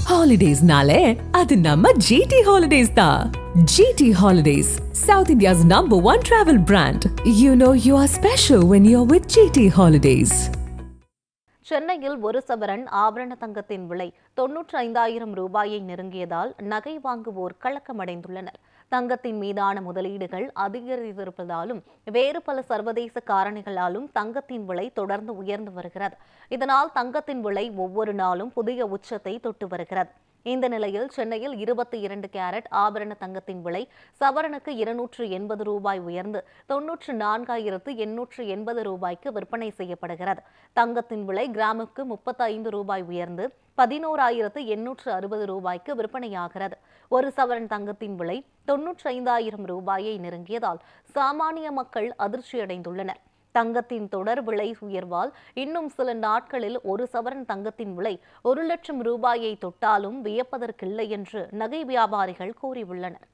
ஹாலிடேஸ்னாலே அது நம்ம ஜிடி ஹாலிடேஸ் தான். GT holidays, South India's #1 travel brand. You know you are special when you're with GT Holidays. சென்னையில் ஒரு சவரன் ஆபரண தங்கத்தின் விலை 95,000 ரூபாயை நெருங்கியதால் நகை வாங்குவோர் கலக்கமடைந்துள்ளனர். தங்கத்தின் மீதான முதலீடுகள் அதிகரித்திருப்பதாலும் வேறு பல சர்வதேச காரணிகளாலும் தங்கத்தின் விலை தொடர்ந்து உயர்ந்து வருகிறது. இதனால் தங்கத்தின் விலை ஒவ்வொரு நாளும் புதிய உச்சத்தை தொட்டு வருகிறது. இந்த நிலையில் சென்னையில் 22 கேரட் ஆபரண தங்கத்தின் விலை சவரனுக்கு 280 ரூபாய் உயர்ந்து 94,880 ரூபாய்க்கு விற்பனை செய்யப்படுகிறது. தங்கத்தின் விலை கிராமுக்கு 35 ரூபாய் உயர்ந்து 11,860 ரூபாய்க்கு விற்பனையாகிறது. ஒரு சவரன் தங்கத்தின் விலை 95,000 ரூபாயை நெருங்கியதால் சாமானிய மக்கள் அதிர்ச்சியடைந்துள்ளனர். தங்கத்தின் தொடர் விலை உயர்வால் இன்னும் சில நாட்களில் ஒரு சவரன் தங்கத்தின் விலை 1 லட்சம் ரூபாயை தொட்டாலும் வியப்பதற்கில்லை என்று நகை வியாபாரிகள் கூறியுள்ளனர்.